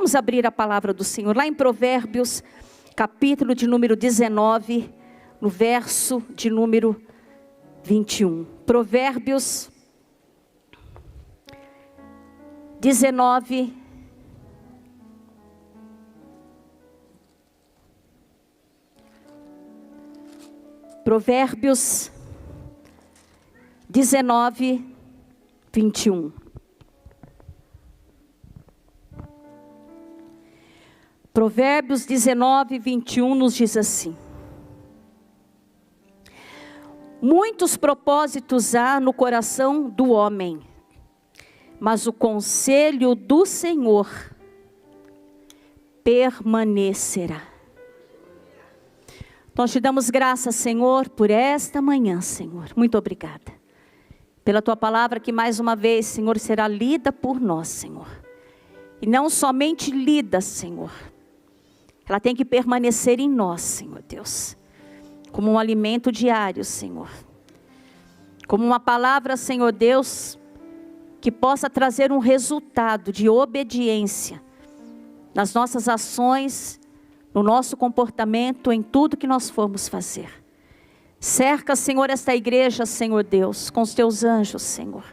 Vamos abrir a palavra do Senhor, lá em Provérbios, capítulo de número 19, no verso de número 21. Provérbios 19, Provérbios 19, 21. Provérbios 19, 21 nos diz assim: muitos propósitos há no coração do homem, mas o conselho do Senhor permanecerá. Nós te damos graças, Senhor, por esta manhã, Senhor. Muito obrigada pela tua palavra que mais uma vez, Senhor, será lida por nós, Senhor. E não somente lida, Senhor. Ela tem que permanecer em nós, Senhor Deus. Como um alimento diário, Senhor. Como uma palavra, Senhor Deus, que possa trazer um resultado de obediência nas nossas ações, no nosso comportamento, em tudo que nós formos fazer. Cerca, Senhor, esta igreja, Senhor Deus, com os teus anjos, Senhor,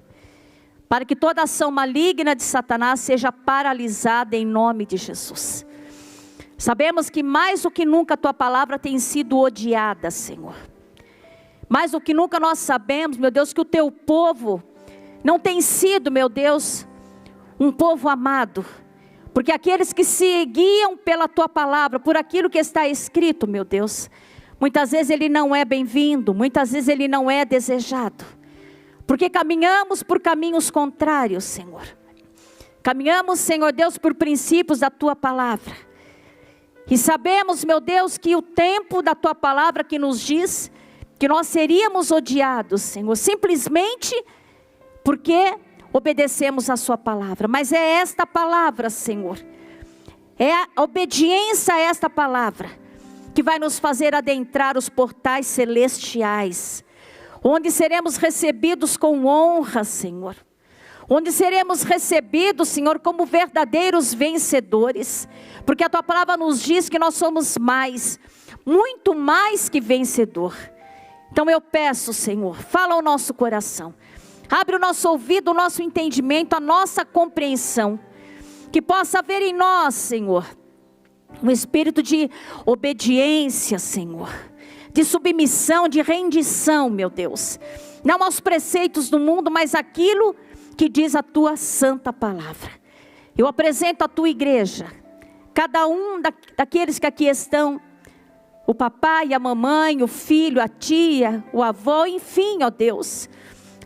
para que toda ação maligna de Satanás seja paralisada em nome de Jesus. Sabemos que mais do que nunca a tua palavra tem sido odiada, Senhor. Mais do que nunca nós sabemos, meu Deus, que o teu povo não tem sido, meu Deus, um povo amado. Porque aqueles que se guiam pela tua palavra, por aquilo que está escrito, meu Deus, muitas vezes ele não é bem-vindo, muitas vezes ele não é desejado. Porque caminhamos por caminhos contrários, Senhor. Caminhamos, Senhor Deus, por princípios da tua palavra. E sabemos, meu Deus, que o tempo da tua palavra que nos diz que nós seríamos odiados, Senhor, simplesmente porque obedecemos a sua palavra. Mas é esta palavra, Senhor, é a obediência a esta palavra que vai nos fazer adentrar os portais celestiais, onde seremos recebidos com honra, Senhor. Onde seremos recebidos, Senhor, como verdadeiros vencedores. Porque a tua palavra nos diz que nós somos mais, muito mais que vencedor. Então eu peço, Senhor, fala ao nosso coração. Abre o nosso ouvido, o nosso entendimento, a nossa compreensão. Que possa haver em nós, Senhor, um espírito de obediência, Senhor. De submissão, de rendição, meu Deus. Não aos preceitos do mundo, mas aquilo que diz a tua santa palavra. Eu apresento a tua igreja, cada um daqueles que aqui estão, o papai, a mamãe, o filho, a tia, o avô, enfim, ó Deus,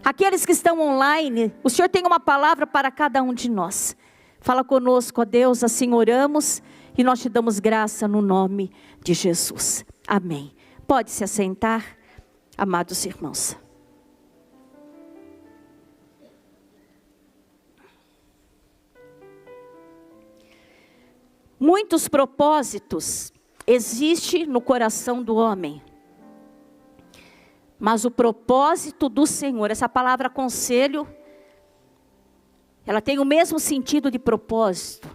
aqueles que estão online, o Senhor tem uma palavra para cada um de nós. Fala conosco, ó Deus, assim oramos e nós te damos graça no nome de Jesus. Amém. Pode se assentar, amados irmãos. Muitos propósitos existem no coração do homem. Mas o propósito do Senhor, essa palavra conselho, ela tem o mesmo sentido de propósito.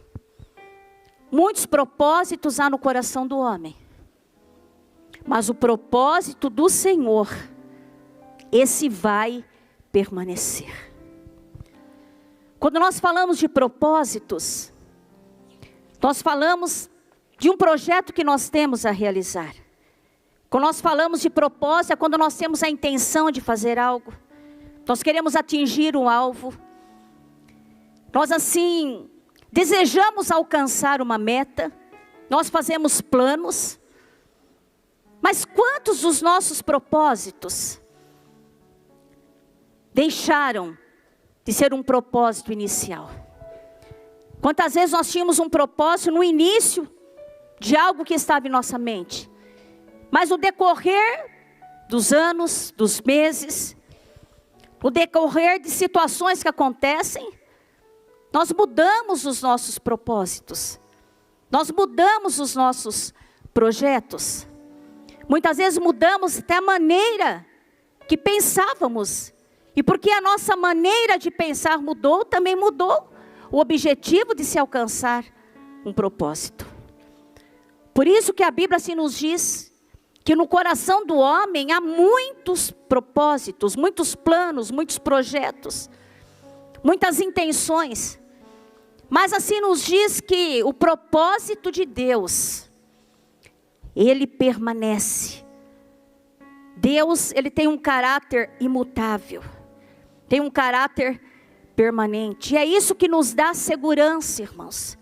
Muitos propósitos há no coração do homem. Mas o propósito do Senhor, esse vai permanecer. Quando nós falamos de propósitos, nós falamos de um projeto que nós temos a realizar. Quando nós falamos de propósito, é quando nós temos a intenção de fazer algo. Nós queremos atingir um alvo. Nós assim, desejamos alcançar uma meta. Nós fazemos planos. Mas quantos dos nossos propósitos deixaram de ser um propósito inicial? Quantas vezes nós tínhamos um propósito no início de algo que estava em nossa mente, mas no decorrer dos anos, dos meses, no decorrer de situações que acontecem, nós mudamos os nossos propósitos, nós mudamos os nossos projetos, muitas vezes mudamos até a maneira que pensávamos, e porque a nossa maneira de pensar mudou, também mudou o objetivo de se alcançar um propósito. Por isso que a Bíblia assim nos diz que no coração do homem há muitos propósitos, muitos planos, muitos projetos, muitas intenções. Mas assim nos diz que o propósito de Deus, ele permanece. Deus, ele tem um caráter imutável, tem um caráter permanente. E é isso que nos dá segurança, irmãos.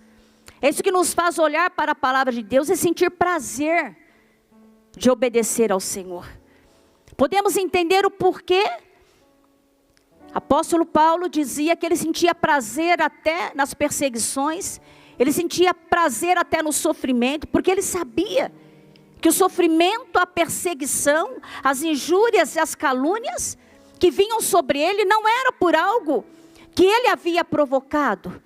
É isso que nos faz olhar para a palavra de Deus e sentir prazer de obedecer ao Senhor. Podemos entender o porquê. Apóstolo Paulo dizia que ele sentia prazer até nas perseguições, ele sentia prazer até no sofrimento, porque ele sabia que o sofrimento, a perseguição, as injúrias e as calúnias que vinham sobre ele não era por algo que ele havia provocado,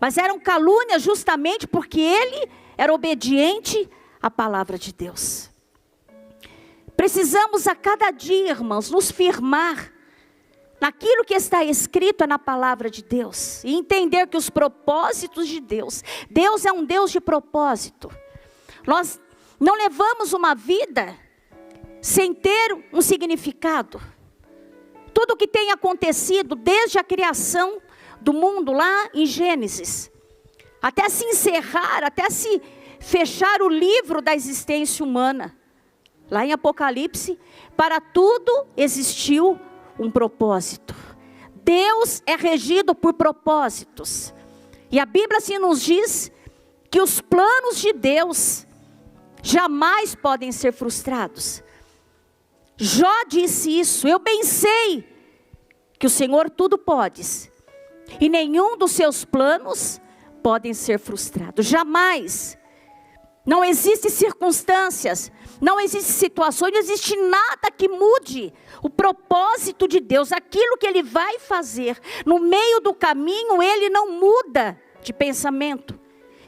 mas eram calúnias justamente porque ele era obediente à palavra de Deus. Precisamos a cada dia, irmãos, nos firmar naquilo que está escrito na palavra de Deus e entender que os propósitos de Deus, Deus é um Deus de propósito. Nós não levamos uma vida sem ter um significado. Tudo o que tem acontecido desde a criação do mundo lá em Gênesis, até se encerrar, até se fechar o livro da existência humana, lá em Apocalipse, para tudo existiu um propósito. Deus é regido por propósitos. E a Bíblia assim nos diz que os planos de Deus jamais podem ser frustrados. Jó disse isso: eu bem sei que o Senhor tudo pode, e nenhum dos seus planos podem ser frustrados. Jamais. Não existem circunstâncias, não existem situações, não existe nada que mude o propósito de Deus, aquilo que Ele vai fazer. No meio do caminho, Ele não muda de pensamento,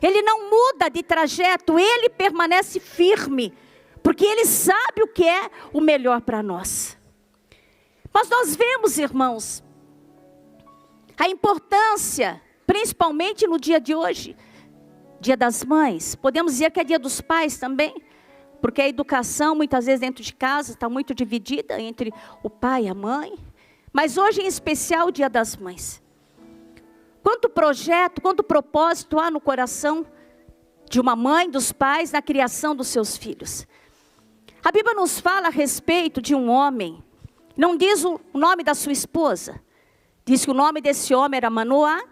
Ele não muda de trajeto, Ele permanece firme, porque Ele sabe o que é o melhor para nós. Mas nós vemos, irmãos, a importância, principalmente no dia de hoje, Dia das Mães, podemos dizer que é Dia dos Pais também, porque a educação muitas vezes dentro de casa está muito dividida entre o pai e a mãe, mas hoje em especial o Dia das Mães. Quanto projeto, quanto propósito há no coração de uma mãe, dos pais, na criação dos seus filhos. A Bíblia nos fala a respeito de um homem, não diz o nome da sua esposa, diz que o nome desse homem era Manoá,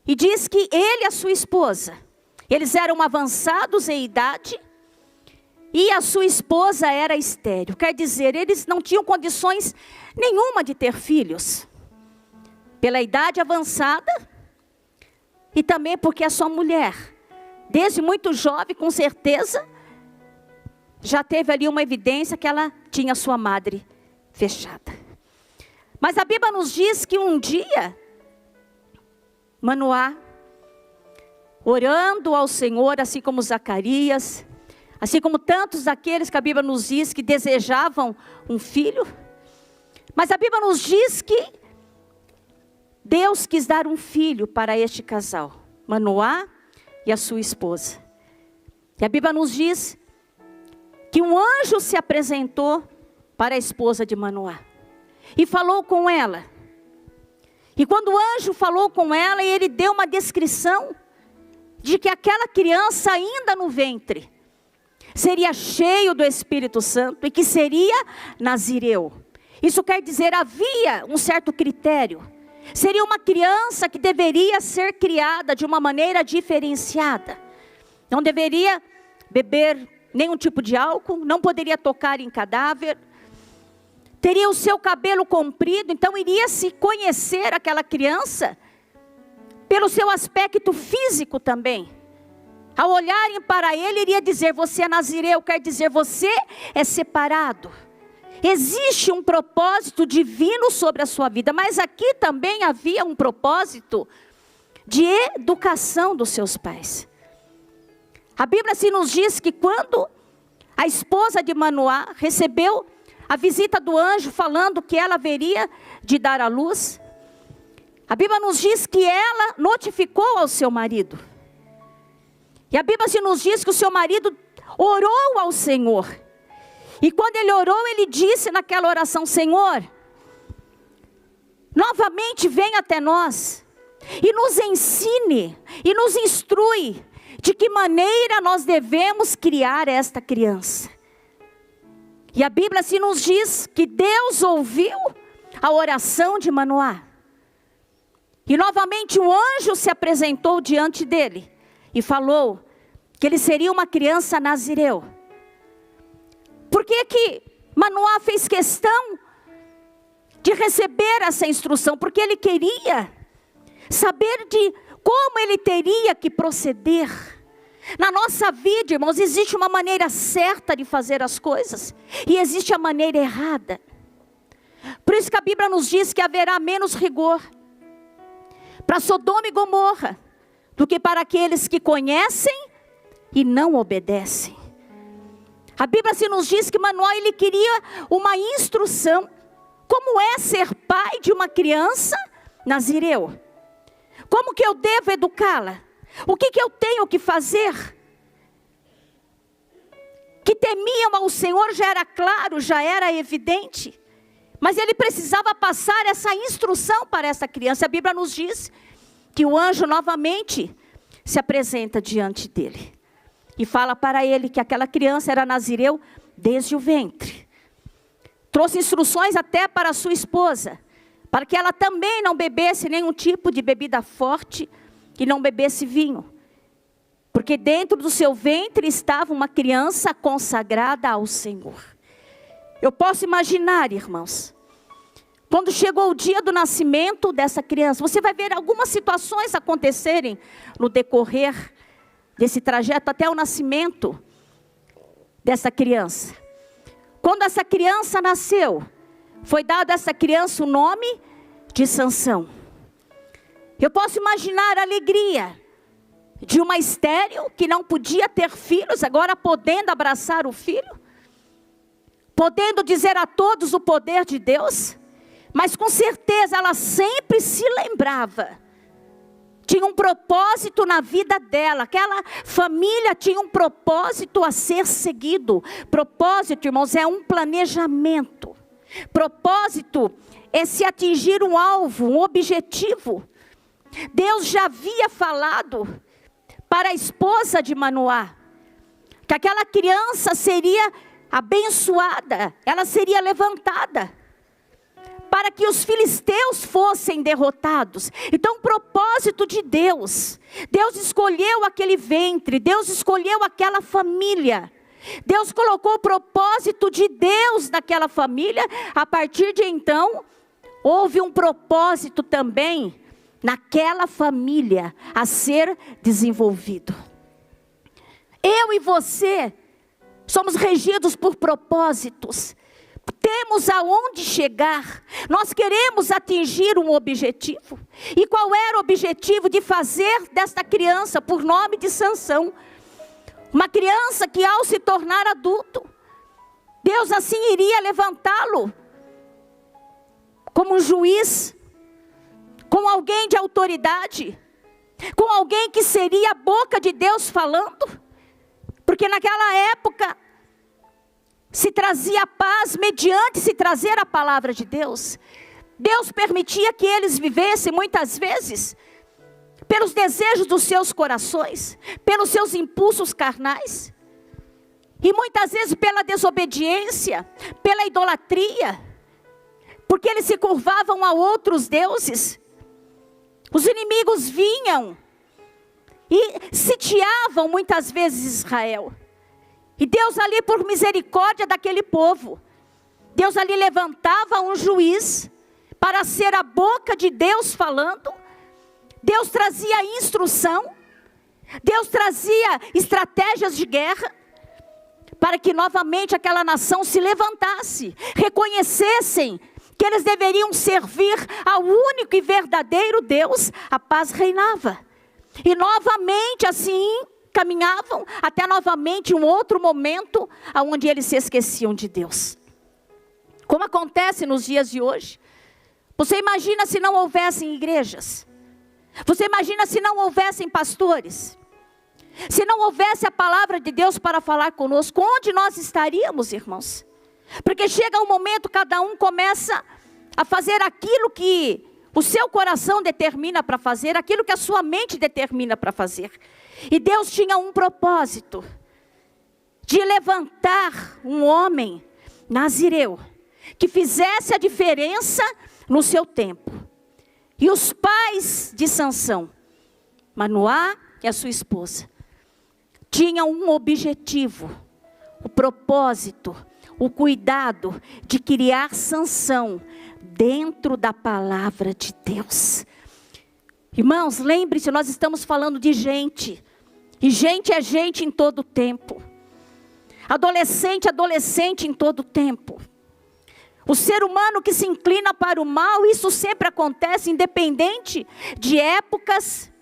e diz que ele e a sua esposa, eles eram avançados em idade, e a sua esposa era estéril. Quer dizer, eles não tinham condições nenhuma de ter filhos, pela idade avançada, e também porque a sua mulher, desde muito jovem, com certeza, já teve ali uma evidência que ela tinha sua madre fechada. Mas a Bíblia nos diz que um dia, Manoá, orando ao Senhor, assim como Zacarias, assim como tantos daqueles que a Bíblia nos diz que desejavam um filho, mas a Bíblia nos diz que Deus quis dar um filho para este casal, Manoá e a sua esposa. E a Bíblia nos diz que um anjo se apresentou para a esposa de Manoá e falou com ela. E quando o anjo falou com ela, ele deu uma descrição de que aquela criança ainda no ventre seria cheio do Espírito Santo e que seria nazireu. Isso quer dizer, havia um certo critério. Seria uma criança que deveria ser criada de uma maneira diferenciada. Não deveria beber nenhum tipo de álcool, não poderia tocar em cadáver, teria o seu cabelo comprido, então iria se conhecer aquela criança pelo seu aspecto físico também. Ao olharem para ele, iria dizer, você é nazireu, quer dizer, você é separado. Existe um propósito divino sobre a sua vida, mas aqui também havia um propósito de educação dos seus pais. A Bíblia assim nos diz que quando a esposa de Manoá recebeu a visita do anjo falando que ela haveria de dar à luz, a Bíblia nos diz que ela notificou ao seu marido. E a Bíblia se nos diz que o seu marido orou ao Senhor. E quando ele orou, ele disse naquela oração: Senhor, novamente vem até nós e nos ensine e nos instrui de que maneira nós devemos criar esta criança. E a Bíblia se nos diz que Deus ouviu a oração de Manoá. E novamente um anjo se apresentou diante dele e falou que ele seria uma criança nazireu. Por que que Manoá fez questão de receber essa instrução? Porque ele queria saber de como ele teria que proceder. Na nossa vida, irmãos, existe uma maneira certa de fazer as coisas e existe a maneira errada. Por isso que a Bíblia nos diz que haverá menos rigor para Sodoma e Gomorra do que para aqueles que conhecem e não obedecem. A Bíblia se nos diz que Manoá, ele queria uma instrução. Como é ser pai de uma criança nazireu? Como que eu devo educá-la? O que eu tenho que fazer? Que temiam ao Senhor já era claro, já era evidente. Mas ele precisava passar essa instrução para essa criança. A Bíblia nos diz que o anjo novamente se apresenta diante dele. E fala para ele que aquela criança era nazireu desde o ventre. Trouxe instruções até para a sua esposa, para que ela também não bebesse nenhum tipo de bebida forte e não bebesse vinho. Porque dentro do seu ventre estava uma criança consagrada ao Senhor. Eu posso imaginar, irmãos, quando chegou o dia do nascimento dessa criança, você vai ver algumas situações acontecerem no decorrer desse trajeto até o nascimento dessa criança. Quando essa criança nasceu, foi dado a essa criança o nome de Sansão. Eu posso imaginar a alegria de uma estéril que não podia ter filhos, agora podendo abraçar o filho, podendo dizer a todos o poder de Deus, mas com certeza ela sempre se lembrava. Tinha um propósito na vida dela. Aquela família tinha um propósito a ser seguido. Propósito, irmãos, é um planejamento. Propósito é se atingir um alvo, um objetivo. Deus já havia falado para a esposa de Manoá que aquela criança seria abençoada, ela seria levantada para que os filisteus fossem derrotados. Então, o propósito de Deus, Deus escolheu aquele ventre, Deus escolheu aquela família, Deus colocou o propósito de Deus naquela família. A partir de então, houve um propósito também naquela família a ser desenvolvido. Eu e você somos regidos por propósitos. Temos aonde chegar, nós queremos atingir um objetivo. E qual era o objetivo de fazer desta criança, por nome de Sansão, uma criança que ao se tornar adulto, Deus assim iria levantá-lo como um juiz, com alguém de autoridade, com alguém que seria a boca de Deus falando, porque naquela época se trazia paz mediante se trazer a palavra de Deus. Deus permitia que eles vivessem muitas vezes pelos desejos dos seus corações, pelos seus impulsos carnais, e muitas vezes pela desobediência, pela idolatria, porque eles se curvavam a outros deuses. Os inimigos vinham e sitiavam muitas vezes Israel. E Deus ali, por misericórdia daquele povo, Deus ali levantava um juiz para ser a boca de Deus falando. Deus trazia instrução, Deus trazia estratégias de guerra, para que novamente aquela nação se levantasse, reconhecessem que eles deveriam servir ao único e verdadeiro Deus. A paz reinava, e novamente assim caminhavam até novamente um outro momento onde eles se esqueciam de Deus. Como acontece nos dias de hoje. Você imagina se não houvessem igrejas? Você imagina se não houvessem pastores? Se não houvesse a palavra de Deus para falar conosco, onde nós estaríamos, irmãos? Porque chega um momento, cada um começa a fazer aquilo que o seu coração determina para fazer, aquilo que a sua mente determina para fazer. E Deus tinha um propósito, de levantar um homem nazireu, que fizesse a diferença no seu tempo. E os pais de Sansão, Manoá e a sua esposa, tinham um objetivo, o propósito, o cuidado de criar Sansão dentro da palavra de Deus. Irmãos, lembre-se, nós estamos falando de gente, e gente é gente em todo tempo. Adolescente, adolescente em todo tempo. O ser humano que se inclina para o mal, isso sempre acontece, independente de épocas,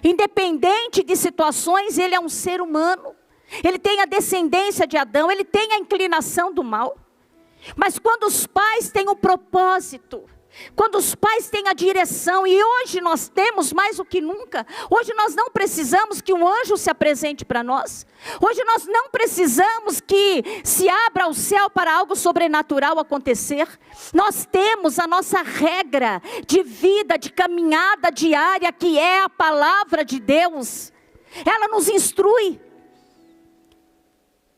independente de situações, ele é um ser humano. Ele tem a descendência de Adão, ele tem a inclinação do mal. Mas quando os pais têm o propósito, quando os pais têm a direção, e hoje nós temos mais do que nunca, hoje nós não precisamos que um anjo se apresente para nós, hoje nós não precisamos que se abra o céu para algo sobrenatural acontecer, nós temos a nossa regra de vida, de caminhada diária, que é a palavra de Deus, ela nos instrui.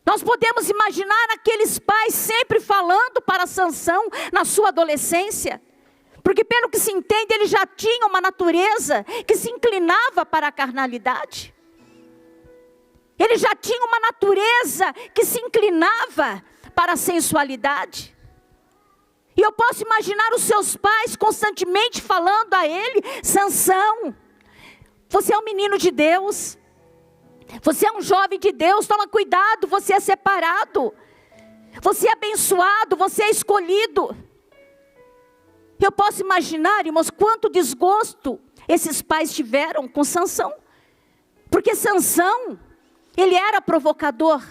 Nós podemos imaginar aqueles pais sempre falando para Sansão na sua adolescência, porque pelo que se entende, ele já tinha uma natureza que se inclinava para a carnalidade. Ele já tinha uma natureza que se inclinava para a sensualidade. E eu posso imaginar os seus pais constantemente falando a ele: Sansão, você é um menino de Deus, você é um jovem de Deus, toma cuidado, você é separado, você é abençoado, você é escolhido. Eu posso imaginar, irmãos, quanto desgosto esses pais tiveram com Sansão. Porque Sansão, ele era provocador.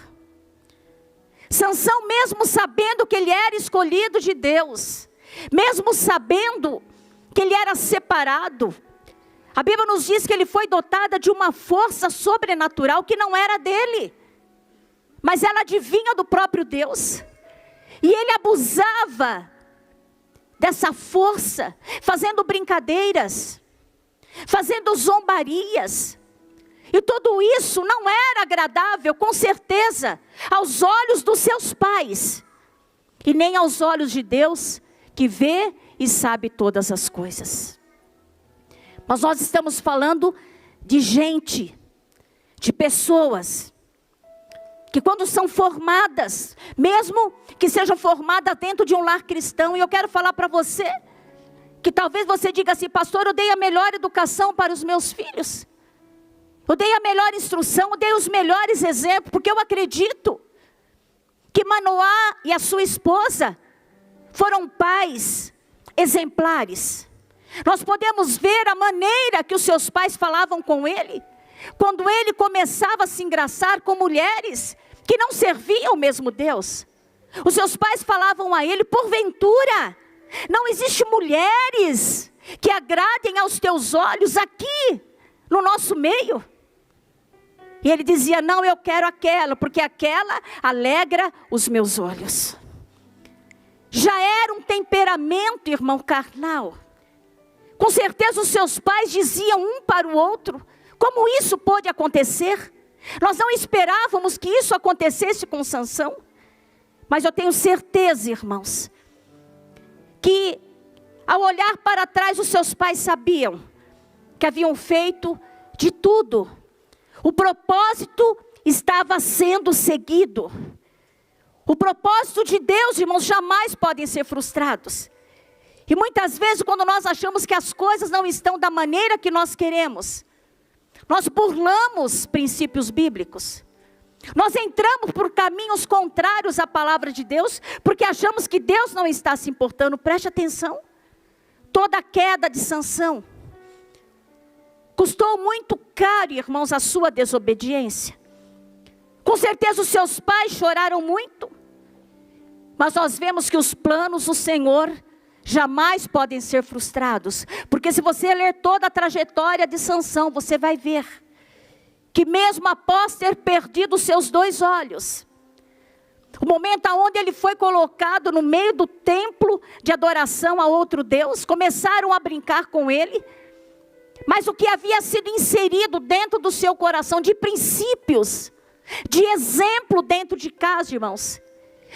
Sansão, mesmo sabendo que ele era escolhido de Deus, mesmo sabendo que ele era separado, a Bíblia nos diz que ele foi dotada de uma força sobrenatural que não era dele, mas ela adivinha do próprio Deus. E ele abusava dessa força, fazendo brincadeiras, fazendo zombarias. E tudo isso não era agradável, com certeza, aos olhos dos seus pais, e nem aos olhos de Deus, que vê e sabe todas as coisas. Mas nós estamos falando de gente, de pessoas, que quando são formadas, mesmo que sejam formadas dentro de um lar cristão, e eu quero falar para você, que talvez você diga assim: pastor, eu dei a melhor educação para os meus filhos, eu dei a melhor instrução, eu dei os melhores exemplos, porque eu acredito que Manoá e a sua esposa foram pais exemplares. Nós podemos ver a maneira que os seus pais falavam com ele, quando ele começava a se engraçar com mulheres que não serviam o mesmo Deus. Os seus pais falavam a ele: porventura, não existe mulheres que agradem aos teus olhos aqui, no nosso meio? E ele dizia: não, eu quero aquela, porque aquela alegra os meus olhos. Já era um temperamento, irmão, carnal. Com certeza os seus pais diziam um para o outro: como isso pôde acontecer? Nós não esperávamos que isso acontecesse com Sansão. Mas eu tenho certeza, irmãos, que ao olhar para trás, os seus pais sabiam que haviam feito de tudo. O propósito estava sendo seguido. O propósito de Deus, irmãos, jamais podem ser frustrados. E muitas vezes, quando nós achamos que as coisas não estão da maneira que nós queremos, nós burlamos princípios bíblicos. Nós entramos por caminhos contrários à palavra de Deus, porque achamos que Deus não está se importando. Preste atenção. Toda a queda de Sansão custou muito caro, irmãos, a sua desobediência. Com certeza os seus pais choraram muito. Mas nós vemos que os planos do Senhor jamais podem ser frustrados. Porque se você ler toda a trajetória de Sansão, você vai ver que mesmo após ter perdido os seus 2 olhos, o momento onde ele foi colocado no meio do templo de adoração a outro Deus, começaram a brincar com ele, mas o que havia sido inserido dentro do seu coração de princípios, de exemplo dentro de casa, irmãos,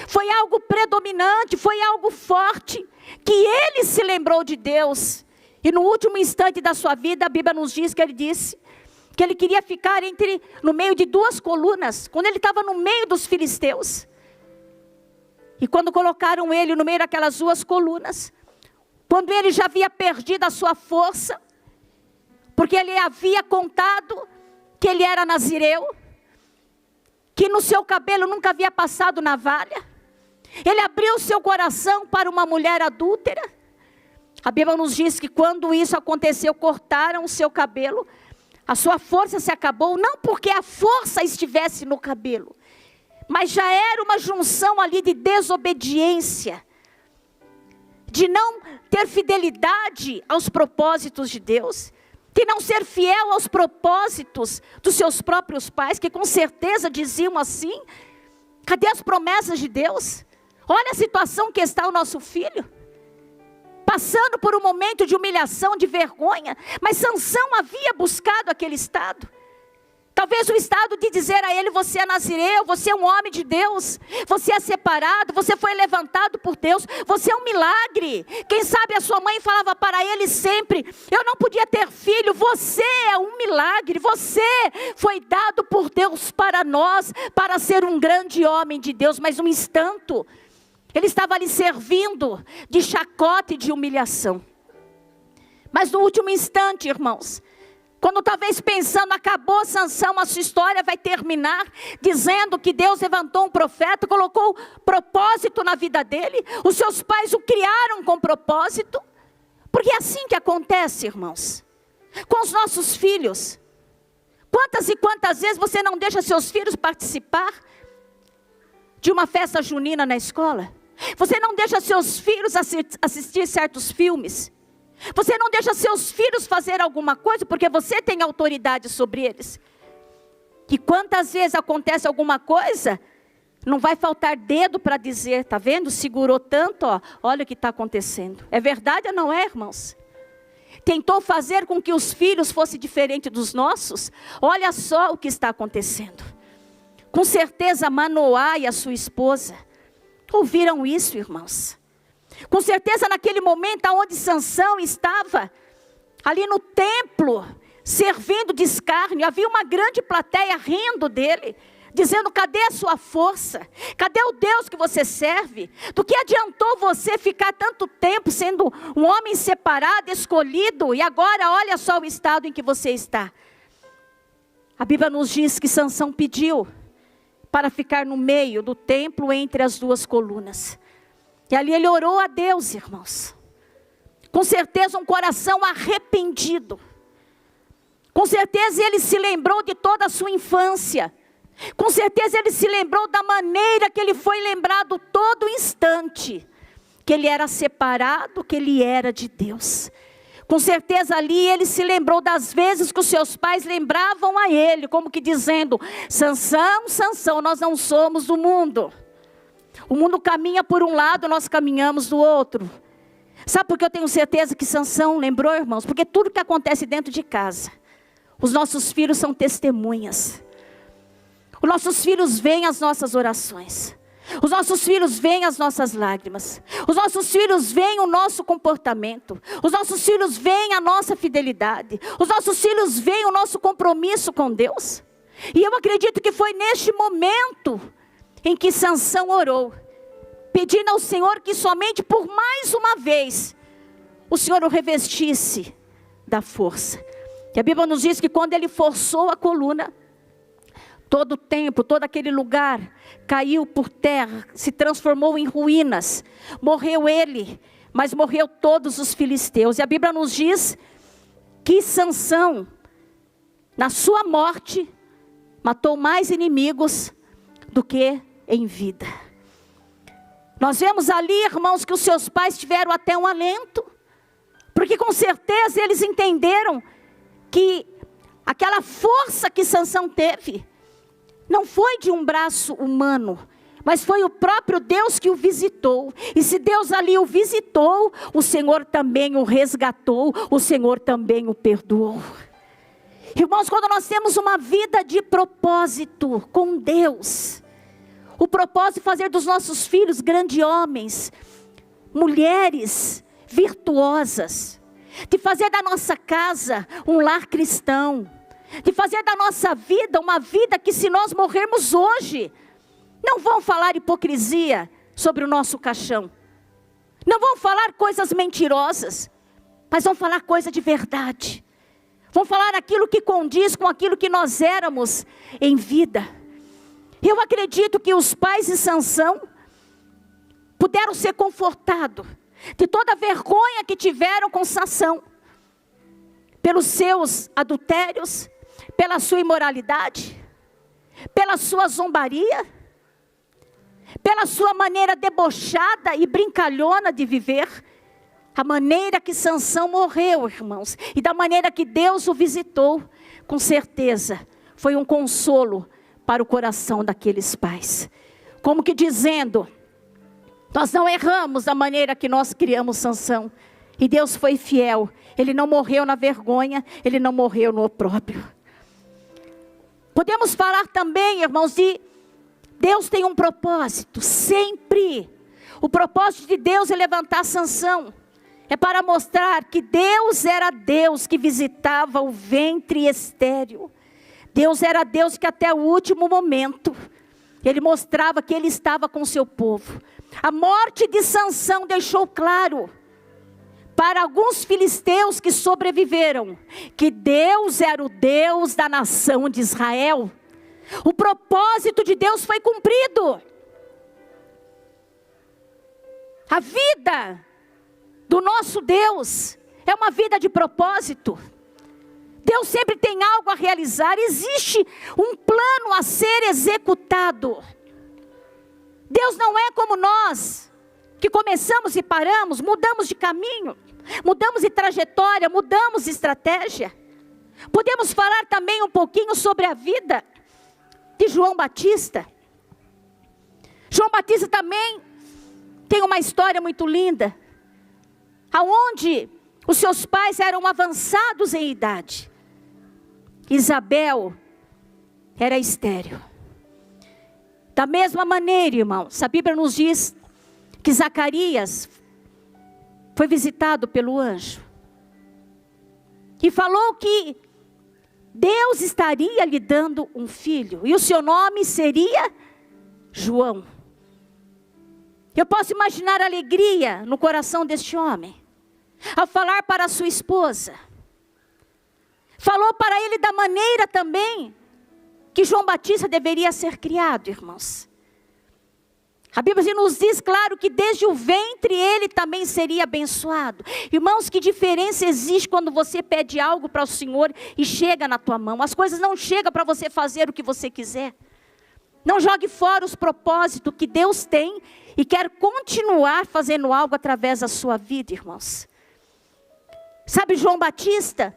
foi algo predominante, foi algo forte, que ele se lembrou de Deus. E no último instante da sua vida, a Bíblia nos diz que ele disse que ele queria ficar no meio de 2 colunas, quando ele estava no meio dos filisteus. E quando colocaram ele no meio daquelas 2 colunas, quando ele já havia perdido a sua força, porque ele havia contado que ele era nazireu, que no seu cabelo nunca havia passado navalha, ele abriu seu coração para uma mulher adúltera. A Bíblia nos diz que quando isso aconteceu, cortaram o seu cabelo, a sua força se acabou, não porque a força estivesse no cabelo, mas já era uma junção ali de desobediência, de não ter fidelidade aos propósitos de Deus, de não ser fiel aos propósitos dos seus próprios pais, que com certeza diziam assim: cadê as promessas de Deus? Olha a situação que está o nosso filho, passando por um momento de humilhação, de vergonha. Mas Sansão havia buscado aquele estado, talvez o estado de dizer a ele: você é nazireu, você é um homem de Deus, você é separado, você foi levantado por Deus, você é um milagre. Quem sabe a sua mãe falava para ele sempre: eu não podia ter filho, você é um milagre, você foi dado por Deus para nós, para ser um grande homem de Deus. Mas um instante, ele estava ali servindo de chacota e de humilhação. Mas no último instante, irmãos, quando talvez pensando, acabou Sansão, a sua história vai terminar, dizendo que Deus levantou um profeta, colocou propósito na vida dele, os seus pais o criaram com propósito, porque é assim que acontece, irmãos, com os nossos filhos. Quantas e quantas vezes você não deixa seus filhos participar de uma festa junina na escola? Você não deixa seus filhos assistir certos filmes? Você não deixa seus filhos fazer alguma coisa porque você tem autoridade sobre eles? E quantas vezes acontece alguma coisa, não vai faltar dedo para dizer: tá vendo, segurou tanto, ó, olha o que está acontecendo. É verdade ou não é, irmãos? Tentou fazer com que os filhos fossem diferentes dos nossos? Olha só o que está acontecendo. Com certeza Manoá e a sua esposa ouviram isso, irmãos. Com certeza naquele momento onde Sansão estava, ali no templo, servindo de escárnio, havia uma grande plateia rindo dele, dizendo: cadê a sua força? Cadê o Deus que você serve? Do que adiantou você ficar tanto tempo sendo um homem separado, escolhido, e agora olha só o estado em que você está. A Bíblia nos diz que Sansão pediu para ficar no meio do templo, entre as 2 colunas. E ali ele orou a Deus, irmãos. Com certeza um coração arrependido. Com certeza ele se lembrou de toda a sua infância. Com certeza ele se lembrou da maneira que ele foi lembrado todo instante, que ele era separado, que ele era de Deus. Com certeza ali ele se lembrou das vezes que os seus pais lembravam a ele, como que dizendo: Sansão, Sansão, nós não somos do mundo. O mundo caminha por um lado, nós caminhamos do outro. Sabe por que eu tenho certeza que Sansão lembrou, irmãos? Porque tudo que acontece dentro de casa, os nossos filhos são testemunhas. Os nossos filhos veem as nossas orações. Os nossos filhos veem as nossas lágrimas. Os nossos filhos veem o nosso comportamento. Os nossos filhos veem a nossa fidelidade. Os nossos filhos veem o nosso compromisso com Deus. E eu acredito que foi neste momento em que Sansão orou, pedindo ao Senhor que somente por mais uma vez o Senhor o revestisse da força. E a Bíblia nos diz que quando ele forçou a coluna, todo o templo, todo aquele lugar caiu por terra, se transformou em ruínas. Morreu ele, mas morreu todos os filisteus. E a Bíblia nos diz que Sansão, na sua morte, matou mais inimigos do que em vida. Nós vemos ali, irmãos, que os seus pais tiveram até um alento, porque com certeza eles entenderam que Aquela força que Sansão teve, não foi de um braço humano, mas foi o próprio Deus que o visitou. E se Deus ali o visitou, o Senhor também o resgatou, o Senhor também o perdoou. Irmãos, quando nós temos uma vida de propósito com Deus, o propósito de fazer dos nossos filhos grandes homens, mulheres virtuosas, de fazer da nossa casa um lar cristão, de fazer da nossa vida uma vida que, se nós morrermos hoje, não vão falar hipocrisia sobre o nosso caixão, não vão falar coisas mentirosas, mas vão falar coisa de verdade, vão falar aquilo que condiz com aquilo que nós éramos em vida. Eu acredito que os pais de Sansão puderam ser confortados de toda a vergonha que tiveram com Sansão, pelos seus adultérios, pela sua imoralidade, pela sua zombaria, pela sua maneira debochada e brincalhona de viver, a maneira que Sansão morreu, irmãos, e da maneira que Deus o visitou, com certeza, foi um consolo para o coração daqueles pais. Como que dizendo, nós não erramos da maneira que nós criamos Sansão, e Deus foi fiel, ele não morreu na vergonha, ele não morreu no opróbrio. Podemos falar também, irmãos, de Deus tem um propósito, sempre. O propósito de Deus é levantar Sansão, é para mostrar que Deus era Deus que visitava o ventre estéril. Deus era Deus que até o último momento, Ele mostrava que Ele estava com o seu povo. A morte de Sansão deixou claro, para alguns filisteus que sobreviveram, que Deus era o Deus da nação de Israel. O propósito de Deus foi cumprido. A vida do nosso Deus é uma vida de propósito. Deus sempre tem algo a realizar, existe um plano a ser executado. Deus não é como nós, que começamos e paramos, mudamos de caminho, mudamos de trajetória, mudamos de estratégia. Podemos falar também um pouquinho sobre a vida de João Batista. João Batista também tem uma história muito linda, aonde os seus pais eram avançados em idade. Isabel era estéril. Da mesma maneira, irmãos, a Bíblia nos diz que Zacarias foi visitado pelo anjo e falou que Deus estaria lhe dando um filho, e o seu nome seria João. Eu posso imaginar a alegria no coração deste homem, ao falar para a sua esposa. Falou para ele da maneira também que João Batista deveria ser criado, irmãos. A Bíblia nos diz, claro, que desde o ventre ele também seria abençoado. Irmãos, que diferença existe quando você pede algo para o Senhor e chega na tua mão. As coisas não chegam para você fazer o que você quiser. Não jogue fora os propósitos que Deus tem e quer continuar fazendo algo através da sua vida, irmãos. Sabe, João Batista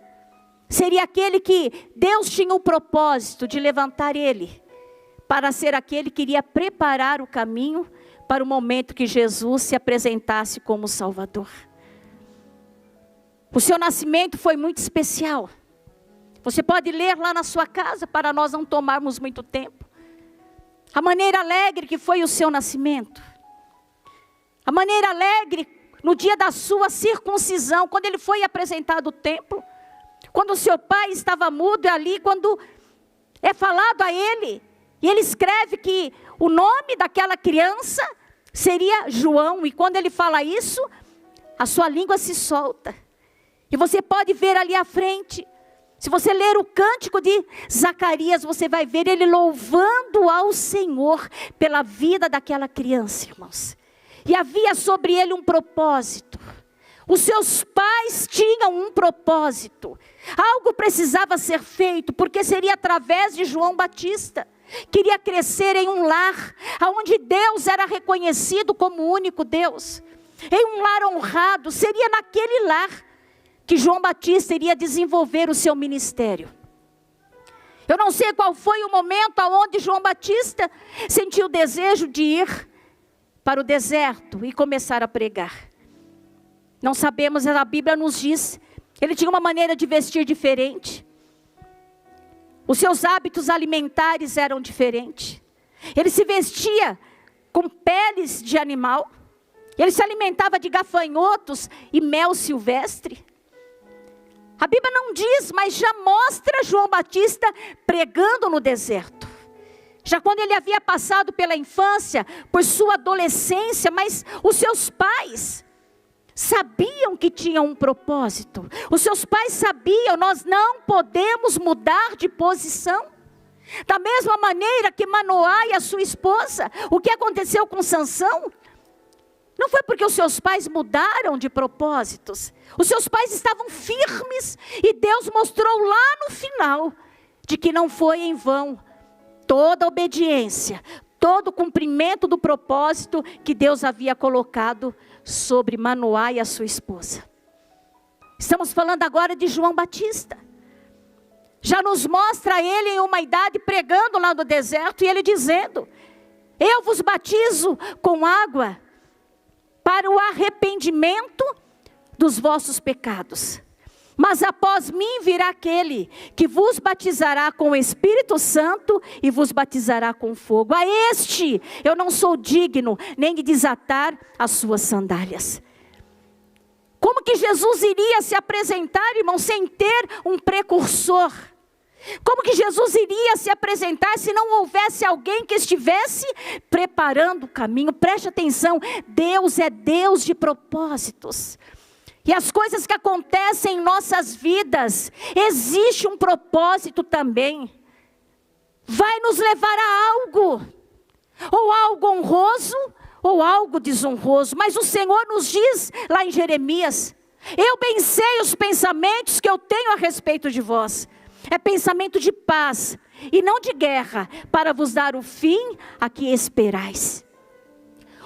seria aquele que Deus tinha o propósito de levantar ele, para ser aquele que iria preparar o caminho para o momento que Jesus se apresentasse como Salvador. O seu nascimento foi muito especial. Você pode ler lá na sua casa, para nós não tomarmos muito tempo. A maneira alegre que foi o seu nascimento. A maneira alegre no dia da sua circuncisão, quando ele foi apresentado ao templo. Quando o seu pai estava mudo, ali quando é falado a ele, e ele escreve que o nome daquela criança seria João. E quando ele fala isso, a sua língua se solta. E você pode ver ali à frente, se você ler o cântico de Zacarias, você vai ver ele louvando ao Senhor pela vida daquela criança, irmãos. E havia sobre ele um propósito. Os seus pais tinham um propósito. Algo precisava ser feito, porque seria através de João Batista. Queria crescer em um lar, onde Deus era reconhecido como o único Deus. Em um lar honrado, seria naquele lar que João Batista iria desenvolver o seu ministério. Eu não sei qual foi o momento onde João Batista sentiu o desejo de ir para o deserto e começar a pregar. Não sabemos, a Bíblia nos diz, ele tinha uma maneira de vestir diferente. Os seus hábitos alimentares eram diferentes. Ele se vestia com peles de animal. Ele se alimentava de gafanhotos e mel silvestre. A Bíblia não diz, mas já mostra João Batista pregando no deserto. Já quando ele havia passado pela infância, por sua adolescência, mas os seus pais sabiam que tinham um propósito. Os seus pais sabiam, nós não podemos mudar de posição. Da mesma maneira que Manoá e a sua esposa, o que aconteceu com Sansão? Não foi porque os seus pais mudaram de propósitos. Os seus pais estavam firmes e Deus mostrou lá no final de que não foi em vão toda a obediência, todo o cumprimento do propósito que Deus havia colocado sobre Manoá e a sua esposa. Estamos falando agora de João Batista. Já nos mostra ele em uma idade pregando lá no deserto e ele dizendo: eu vos batizo com água para o arrependimento dos vossos pecados. Mas após mim virá aquele que vos batizará com o Espírito Santo e vos batizará com fogo. A este eu não sou digno nem de desatar as suas sandálias. Como que Jesus iria se apresentar, irmão, sem ter um precursor? Como que Jesus iria se apresentar se não houvesse alguém que estivesse preparando o caminho? Preste atenção, Deus é Deus de propósitos. E as coisas que acontecem em nossas vidas, existe um propósito também. Vai nos levar a algo, ou algo honroso, ou algo desonroso. Mas o Senhor nos diz lá em Jeremias: eu bem sei os pensamentos que eu tenho a respeito de vós. É pensamento de paz e não de guerra, para vos dar o fim a que esperais.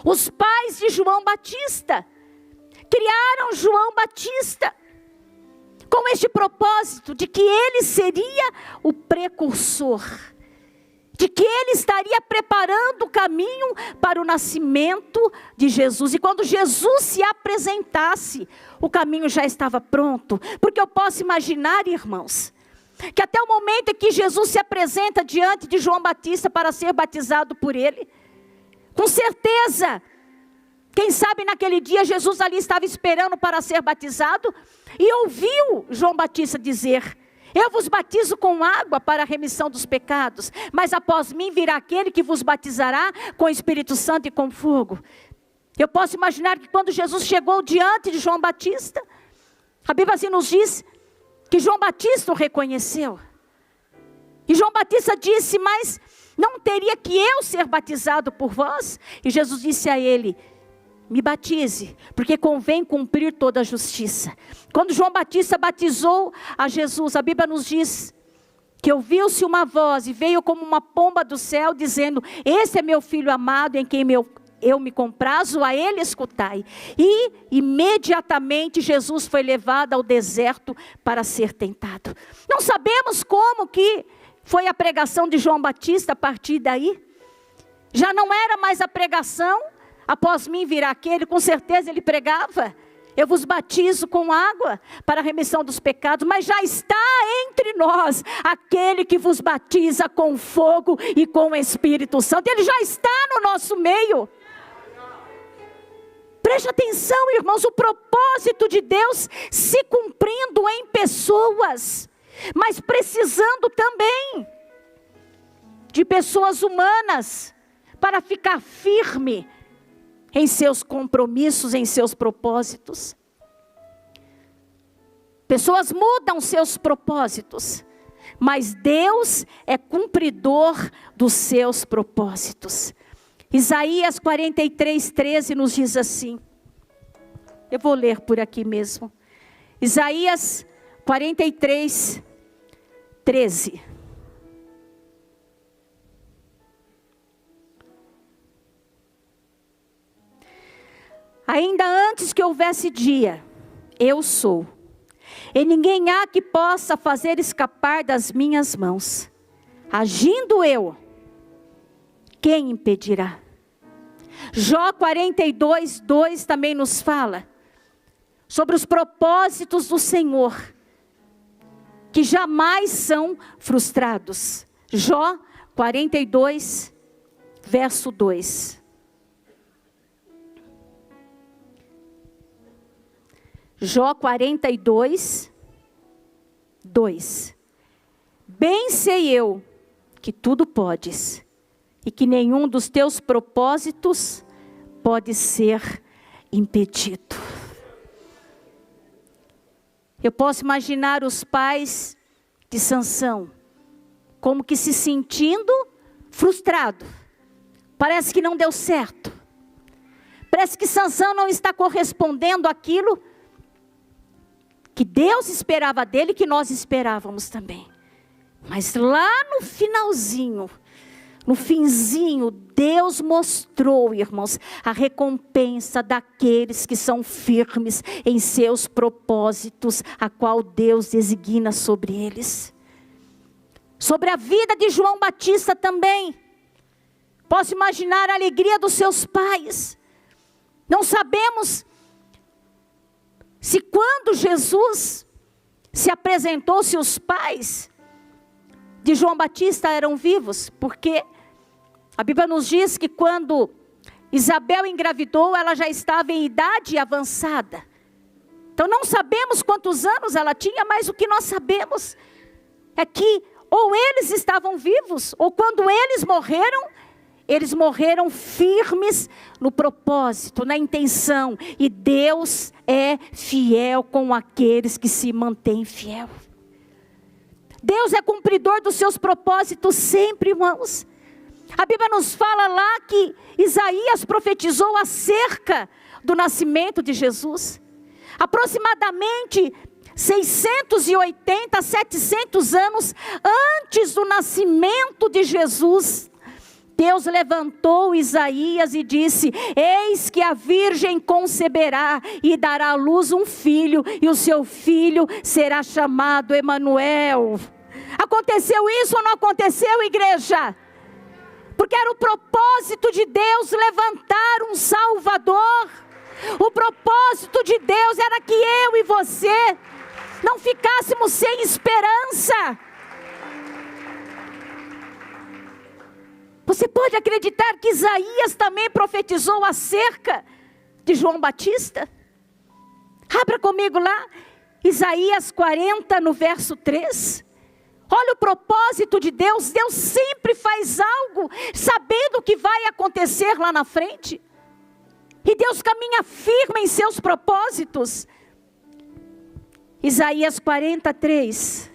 Os pais de João Batista criaram João Batista com este propósito de que ele seria o precursor, de que ele estaria preparando o caminho para o nascimento de Jesus. E quando Jesus se apresentasse, o caminho já estava pronto. Porque eu posso imaginar, irmãos, que até o momento em que Jesus se apresenta diante de João Batista para ser batizado por ele, com certeza, quem sabe naquele dia Jesus ali estava esperando para ser batizado e ouviu João Batista dizer: eu vos batizo com água para a remissão dos pecados, mas após mim virá aquele que vos batizará com o Espírito Santo e com fogo. Eu posso imaginar que quando Jesus chegou diante de João Batista, a Bíblia assim nos diz que João Batista o reconheceu. E João Batista disse: mas não teria que eu ser batizado por vós? E Jesus disse a ele: me batize, porque convém cumprir toda a justiça. Quando João Batista batizou a Jesus, a Bíblia nos diz que ouviu-se uma voz e veio como uma pomba do céu, dizendo: esse é meu filho amado, em quem eu me comprazo, a ele escutai. E imediatamente Jesus foi levado ao deserto para ser tentado. Não sabemos como que foi a pregação de João Batista a partir daí. Já não era mais a pregação: após mim virá aquele. Com certeza ele pregava: eu vos batizo com água para a remissão dos pecados, mas já está entre nós aquele que vos batiza com fogo e com o Espírito Santo. Ele já está no nosso meio. Preste atenção, irmãos, o propósito de Deus se cumprindo em pessoas, mas precisando também de pessoas humanas para ficar firme em seus compromissos, em seus propósitos. Pessoas mudam seus propósitos, mas Deus é cumpridor dos seus propósitos. Isaías 43:13 nos diz assim. Eu vou ler por aqui mesmo. Isaías 43:13. Ainda antes que houvesse dia, eu sou, e ninguém há que possa fazer escapar das minhas mãos. Agindo eu, quem impedirá? Jó 42, 2 também nos fala sobre os propósitos do Senhor, que jamais são frustrados. Jó 42, verso 2. Jó 42, 2. Bem sei eu que tudo podes, e que nenhum dos teus propósitos pode ser impedido. Eu posso imaginar os pais de Sansão, como que se sentindo frustrado. Parece que não deu certo. Parece que Sansão não está correspondendo àquilo que Deus esperava dele, que nós esperávamos também. Mas lá no finalzinho, no finzinho, Deus mostrou, irmãos, a recompensa daqueles que são firmes em seus propósitos, a qual Deus designa sobre eles. Sobre a vida de João Batista também. Posso imaginar a alegria dos seus pais. Não sabemos se quando Jesus se apresentou, se os pais de João Batista eram vivos, porque a Bíblia nos diz que quando Isabel engravidou, ela já estava em idade avançada. Então não sabemos quantos anos ela tinha, mas o que nós sabemos é que ou eles estavam vivos, ou quando eles morreram firmes no propósito, na intenção. E Deus é fiel com aqueles que se mantêm fiel. Deus é cumpridor dos seus propósitos sempre, irmãos. A Bíblia nos fala lá que Isaías profetizou acerca do nascimento de Jesus. Aproximadamente 680 a 700 anos antes do nascimento de Jesus, Deus levantou Isaías e disse: eis que a virgem conceberá e dará à luz um filho, e o seu filho será chamado Emanuel. Aconteceu isso ou não aconteceu, igreja? Porque era o propósito de Deus levantar um Salvador. O propósito de Deus era que eu e você não ficássemos sem esperança. Você pode acreditar que Isaías também profetizou acerca de João Batista? Abra comigo lá, Isaías 40, no verso 3. Olha o propósito de Deus. Deus sempre faz algo sabendo o que vai acontecer lá na frente. E Deus caminha firme em seus propósitos. Isaías 43.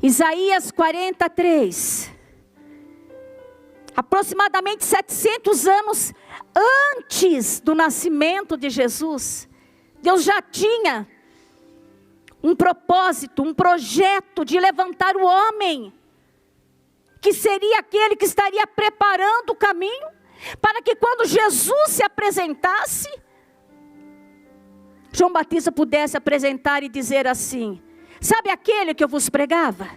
Isaías 43. Aproximadamente 700 anos antes do nascimento de Jesus, Deus já tinha um propósito, um projeto de levantar o homem, que seria aquele que estaria preparando o caminho, para que quando Jesus se apresentasse, João Batista pudesse apresentar e dizer assim: sabe aquele que eu vos pregava?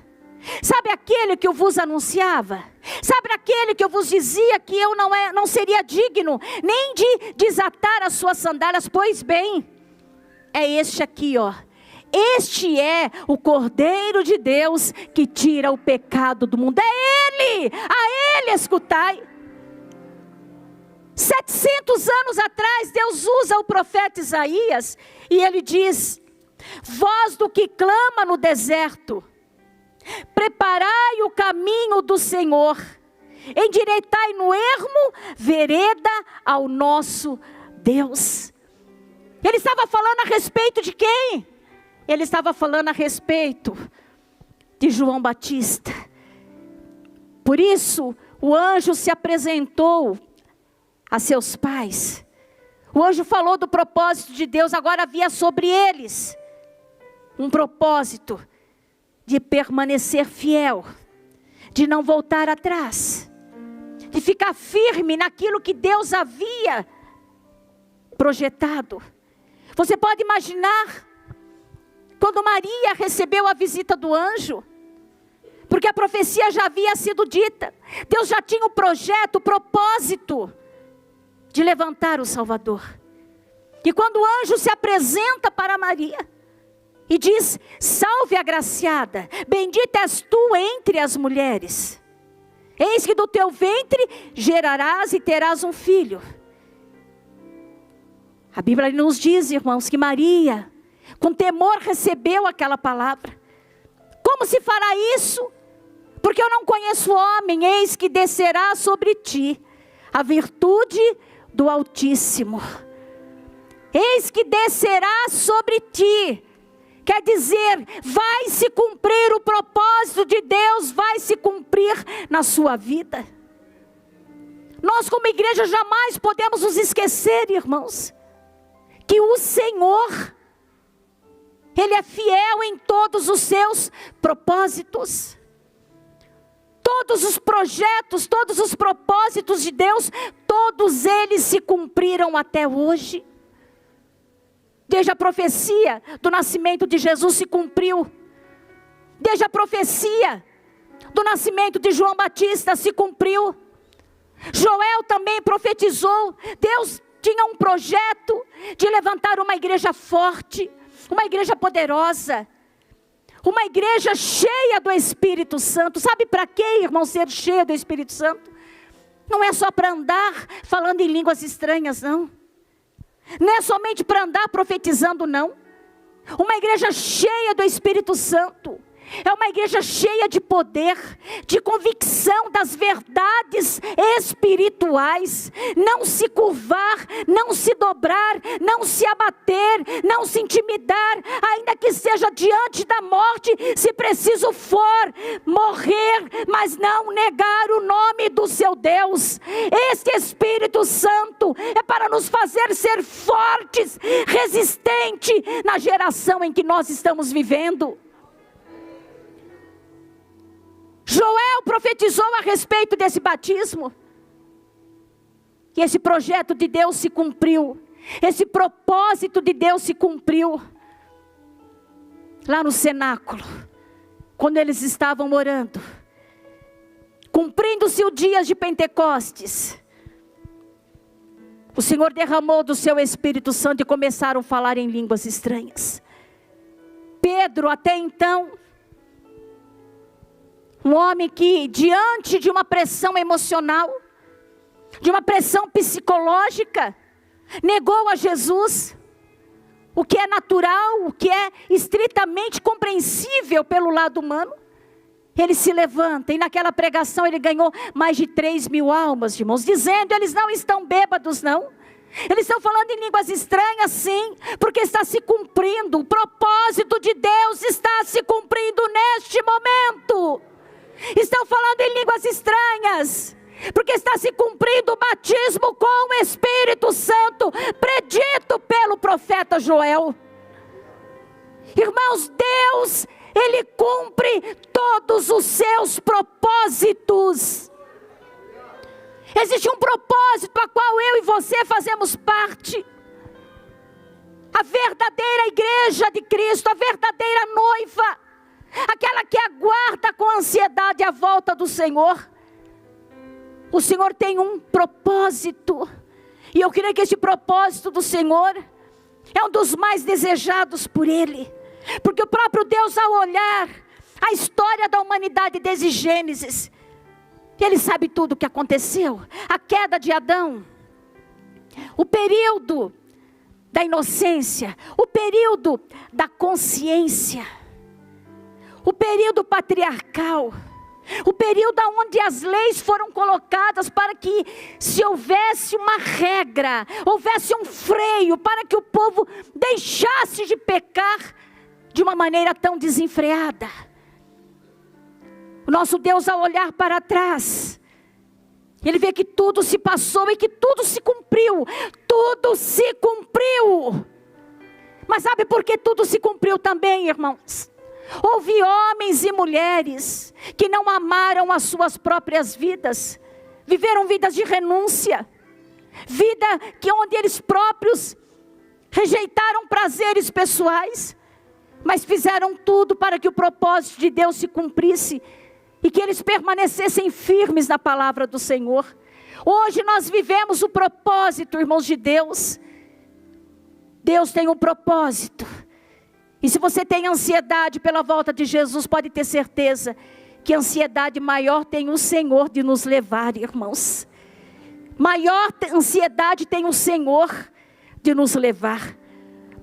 Sabe aquele que eu vos anunciava? Sabe aquele que eu vos dizia que eu não seria digno nem de desatar as suas sandálias? Pois bem, é este aqui, ó. Este é o Cordeiro de Deus que tira o pecado do mundo. É Ele, a Ele escutai. 700 anos atrás, Deus usa o profeta Isaías e ele diz: voz do que clama no deserto, preparai o caminho do Senhor, endireitai no ermo vereda ao nosso Deus. Ele estava falando a respeito de quem? Ele estava falando a respeito de João Batista. Por isso, o anjo se apresentou a seus pais. O anjo falou do propósito de Deus. Agora havia sobre eles um propósito de permanecer fiel, de não voltar atrás, de ficar firme naquilo que Deus havia projetado. Você pode imaginar quando Maria recebeu a visita do anjo, porque a profecia já havia sido dita, Deus já tinha o projeto, o propósito de levantar o Salvador. E quando o anjo se apresenta para Maria e diz: salve agraciada, bendita és tu entre as mulheres, eis que do teu ventre gerarás e terás um filho. A Bíblia nos diz, irmãos, que Maria, com temor, recebeu aquela palavra. Como se fará isso? Porque eu não conheço homem. Eis que descerá sobre ti a virtude do Altíssimo. Eis que descerá sobre ti. Quer dizer, vai se cumprir o propósito de Deus, vai se cumprir na sua vida. Nós como igreja jamais podemos nos esquecer, irmãos, que o Senhor, Ele é fiel em todos os seus propósitos. Todos os projetos, todos os propósitos de Deus, todos eles se cumpriram até hoje. Desde a profecia do nascimento de Jesus se cumpriu. Desde a profecia do nascimento de João Batista se cumpriu. Joel também profetizou. Deus tinha um projeto de levantar uma igreja forte, uma igreja poderosa, uma igreja cheia do Espírito Santo. Sabe para quê, irmão, ser cheio do Espírito Santo? Não é só para andar falando em línguas estranhas, não. Não é somente para andar profetizando, não. Uma igreja cheia do Espírito Santo é uma igreja cheia de poder, de convicção das verdades espirituais. Não se curvar, não se dobrar, não se abater, não se intimidar, ainda que seja diante da morte, se preciso for, morrer, mas não negar o nome do seu Deus. Este Espírito Santo é para nos fazer ser fortes, resistentes na geração em que nós estamos vivendo. Joel profetizou a respeito desse batismo. E esse projeto de Deus se cumpriu. Esse propósito de Deus se cumpriu. Lá no cenáculo, quando eles estavam orando, cumprindo-se o dia de Pentecostes, o Senhor derramou do seu Espírito Santo e começaram a falar em línguas estranhas. Pedro, até então, um homem que, diante de uma pressão emocional, de uma pressão psicológica, negou a Jesus, o que é natural, o que é estritamente compreensível pelo lado humano. Ele se levanta e naquela pregação ele ganhou mais de 3.000 almas, irmãos, dizendo: eles não estão bêbados, não. Eles estão falando em línguas estranhas, sim, porque está se cumprindo, o propósito de Deus está se cumprindo neste momento. Estão falando em línguas estranhas, porque está se cumprindo o batismo com o Espírito Santo, predito pelo profeta Joel. Irmãos, Deus, Ele cumpre todos os seus propósitos. Existe um propósito a qual eu e você fazemos parte. A verdadeira igreja de Cristo, a verdadeira noiva, aquela que aguarda com ansiedade a volta do Senhor. O Senhor tem um propósito, e eu creio que esse propósito do Senhor é um dos mais desejados por Ele, porque o próprio Deus, ao olhar a história da humanidade desde Gênesis, Ele sabe tudo o que aconteceu. A queda de Adão, o período da inocência, o período da consciência, o período patriarcal, o período onde as leis foram colocadas para que, se houvesse uma regra, houvesse um freio para que o povo deixasse de pecar de uma maneira tão desenfreada. O nosso Deus, ao olhar para trás, Ele vê que tudo se passou e que tudo se cumpriu. Tudo se cumpriu. Mas sabe por que tudo se cumpriu também, irmãos? Houve homens e mulheres que não amaram as suas próprias vidas, viveram vidas de renúncia, vida que onde eles próprios rejeitaram prazeres pessoais, mas fizeram tudo para que o propósito de Deus se cumprisse e que eles permanecessem firmes na palavra do Senhor. Hoje nós vivemos o propósito, irmãos de Deus. Deus tem um propósito. E se você tem ansiedade pela volta de Jesus, pode ter certeza que ansiedade maior tem o Senhor de nos levar, irmãos. Maior ansiedade tem o Senhor de nos levar.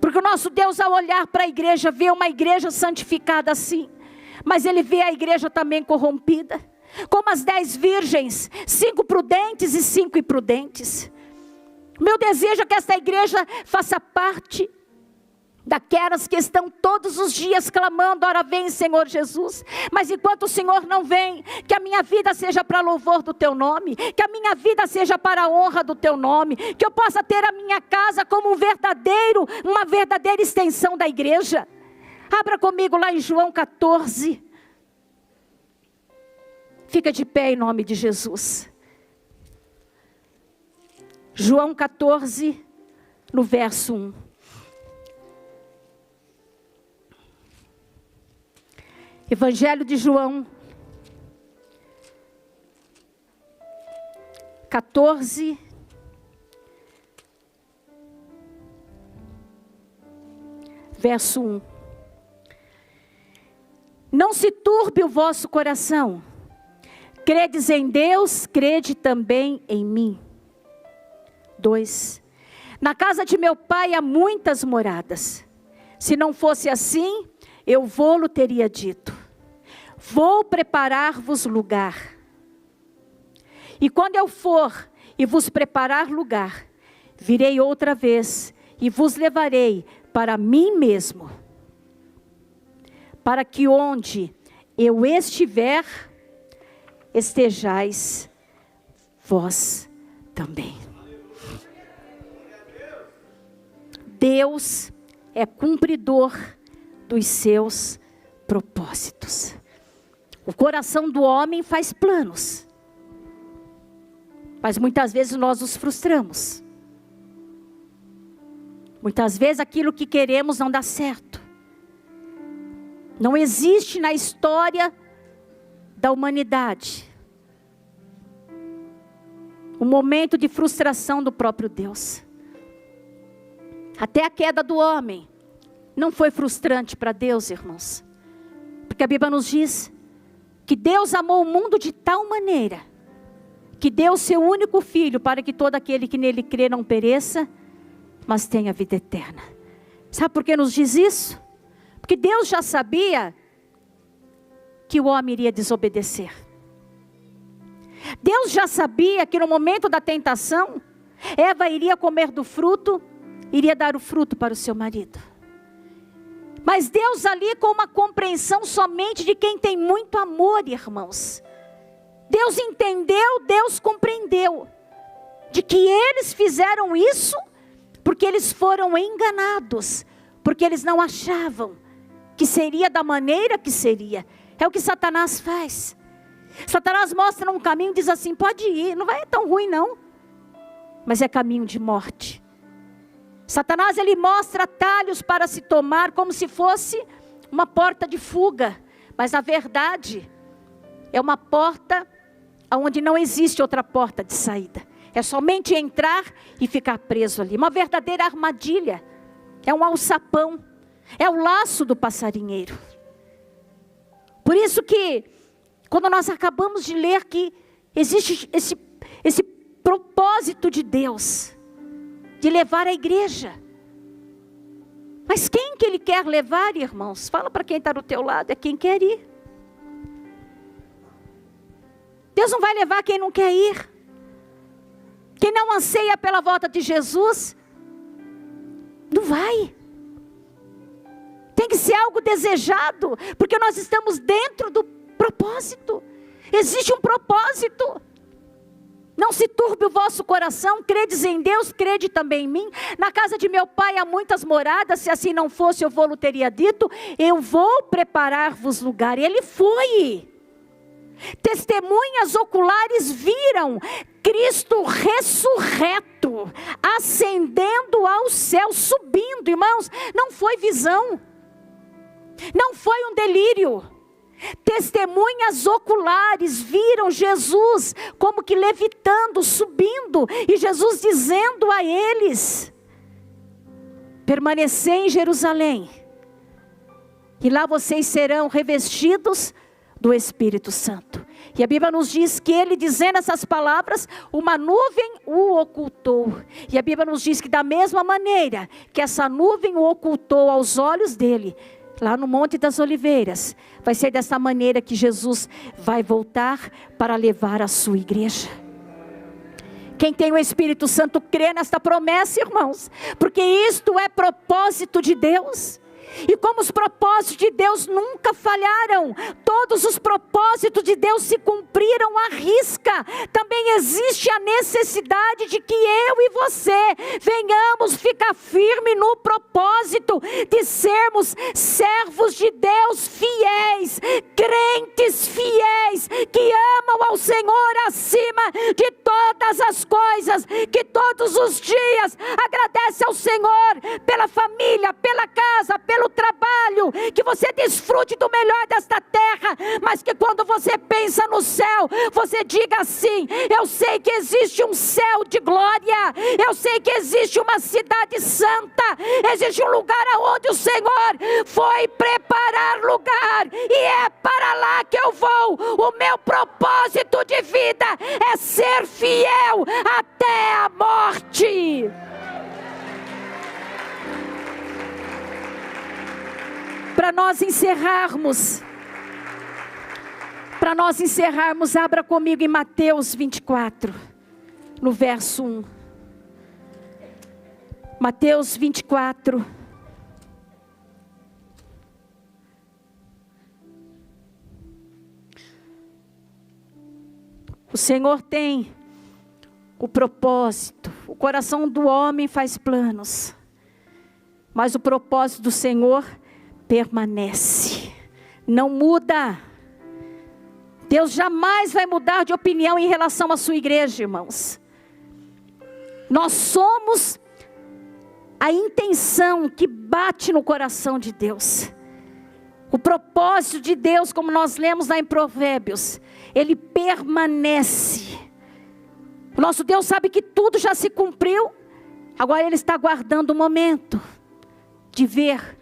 Porque o nosso Deus, ao olhar para a igreja, vê uma igreja santificada assim, mas Ele vê a igreja também corrompida, como as 10 virgens, 5 prudentes e 5 imprudentes. Meu desejo é que esta igreja faça parte daquelas que estão todos os dias clamando: ora vem, Senhor Jesus. Mas enquanto o Senhor não vem, que a minha vida seja para louvor do Teu nome, que a minha vida seja para a honra do Teu nome, que eu possa ter a minha casa como uma verdadeira extensão da igreja. Abra comigo lá em João 14. Fica de pé em nome de Jesus. João 14, no verso 1. Evangelho de João 14, verso 1. Não se turbe o vosso coração. Credes em Deus, crede também em mim. 2. Na casa de meu pai há muitas moradas. Se não fosse assim, eu vou-lo teria dito. Vou preparar-vos lugar. E quando eu for e vos preparar lugar, virei outra vez e vos levarei para mim mesmo, para que onde eu estiver, estejais vós também. Deus é cumpridor dos seus propósitos. O coração do homem faz planos, mas muitas vezes nós nos frustramos. Muitas vezes aquilo que queremos não dá certo. Não existe na história da humanidade um momento de frustração do próprio Deus. Até a queda do homem não foi frustrante para Deus, irmãos. Porque a Bíblia nos diz que Deus amou o mundo de tal maneira que deu o seu único filho para que todo aquele que nele crê não pereça, mas tenha vida eterna. Sabe por que nos diz isso? Porque Deus já sabia que o homem iria desobedecer. Deus já sabia que no momento da tentação, Eva iria comer do fruto, iria dar o fruto para o seu marido. Mas Deus ali com uma compreensão somente de quem tem muito amor, irmãos. Deus entendeu, Deus compreendeu, de que eles fizeram isso porque eles foram enganados, porque eles não achavam que seria da maneira que seria. É o que Satanás faz. Satanás mostra um caminho e diz assim: pode ir, não vai tão ruim não, mas é caminho de morte. Satanás, ele mostra atalhos para se tomar como se fosse uma porta de fuga, mas na verdade é uma porta onde não existe outra porta de saída. É somente entrar e ficar preso ali. Uma verdadeira armadilha. É um alçapão. É o laço do passarinheiro. Por isso que quando nós acabamos de ler que existe esse propósito de Deus de levar a igreja. Mas quem que Ele quer levar, irmãos? Fala para quem está do teu lado, é quem quer ir. Deus não vai levar quem não quer ir. Quem não anseia pela volta de Jesus, não vai. Tem que ser algo desejado, porque nós estamos dentro do propósito. Existe um propósito. Não se turbe o vosso coração, credes em Deus, crede também em mim. Na casa de meu pai há muitas moradas, se assim não fosse eu vou-lo teria dito. Eu vou preparar-vos lugar. E Ele foi. Testemunhas oculares viram Cristo ressurreto, ascendendo ao céu, subindo. Irmãos, não foi visão. Não foi um delírio. Testemunhas oculares viram Jesus como que levitando, subindo, e Jesus dizendo a eles: permanecei em Jerusalém, e lá vocês serão revestidos do Espírito Santo. E a Bíblia nos diz que ele, dizendo essas palavras, uma nuvem o ocultou. E a Bíblia nos diz que da mesma maneira que essa nuvem o ocultou aos olhos dele, lá no Monte das Oliveiras, vai ser dessa maneira que Jesus vai voltar para levar a sua igreja. Quem tem o Espírito Santo crê nesta promessa, irmãos, porque isto é propósito de Deus. E como os propósitos de Deus nunca falharam, todos os propósitos de Deus se cumpriram à risca. Também existe a necessidade de que eu e você venhamos ficar firme no propósito de sermos servos de Deus fiéis, crentes fiéis, que amam ao Senhor acima de todas as coisas, que todos os dias agradece ao Senhor pela família, pela casa, pelo trabalho, que você desfrute do melhor desta terra, mas que quando você pensa no céu, você diga assim: eu sei que existe um céu de glória, eu sei que existe uma cidade santa, existe um lugar aonde o Senhor foi preparar lugar, e é para lá que eu vou. O meu propósito de vida é ser fiel até a morte. Para nós encerrarmos, abra comigo em Mateus 24, no verso 1. Mateus 24. O Senhor tem o propósito. O coração do homem faz planos, mas o propósito do Senhor permanece, não muda. Deus jamais vai mudar de opinião em relação à sua igreja, irmãos. Nós somos a intenção que bate no coração de Deus. O propósito de Deus, como nós lemos lá em Provérbios, ele permanece. O nosso Deus sabe que tudo já se cumpriu, agora ele está aguardando o momento de ver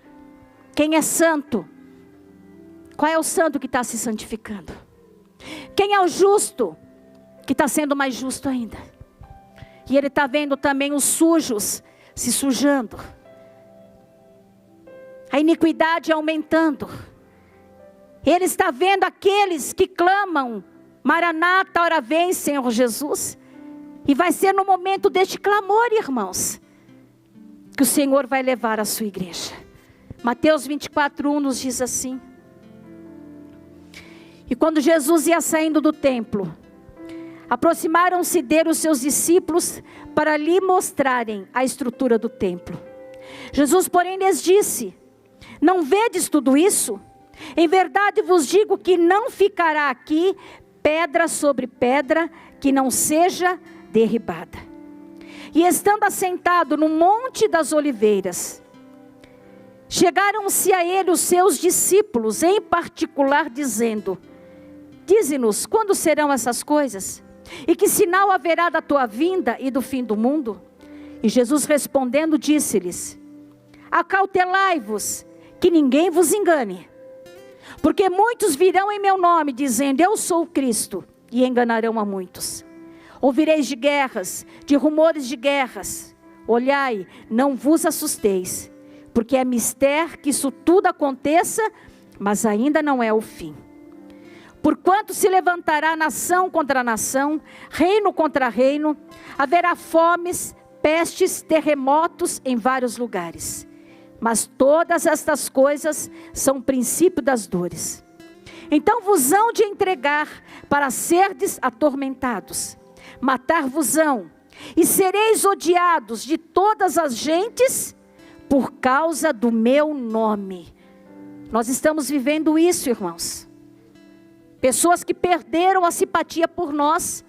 quem é santo. Qual é o santo que está se santificando? Quem é o justo que está sendo mais justo ainda? E ele está vendo também os sujos se sujando, a iniquidade aumentando. Ele está vendo aqueles que clamam: Maranata, ora vem, Senhor Jesus. E vai ser no momento deste clamor, irmãos, que o Senhor vai levar a sua igreja. Mateus 24:1 nos diz assim: e quando Jesus ia saindo do templo, aproximaram-se dele os seus discípulos para lhe mostrarem a estrutura do templo. Jesus, porém, lhes disse: não vedes tudo isso? Em verdade vos digo que não ficará aqui pedra sobre pedra que não seja derribada. E estando assentado no Monte das Oliveiras, chegaram-se a ele os seus discípulos, em particular, dizendo: dize-nos, quando serão essas coisas? E que sinal haverá da tua vinda e do fim do mundo? E Jesus respondendo disse-lhes: acautelai-vos, que ninguém vos engane. Porque muitos virão em meu nome, dizendo: eu sou o Cristo, e enganarão a muitos. Ouvireis de guerras, de rumores de guerras. Olhai, não vos assusteis, porque é mister que isso tudo aconteça, mas ainda não é o fim. Porquanto se levantará nação contra nação, reino contra reino, haverá fomes, pestes, terremotos em vários lugares. Mas todas estas coisas são o princípio das dores. Então vos hão de entregar para serdes atormentados, matar-vos-ão, e sereis odiados de todas as gentes por causa do meu nome. Nós estamos vivendo isso, irmãos. Pessoas que perderam a simpatia por nós,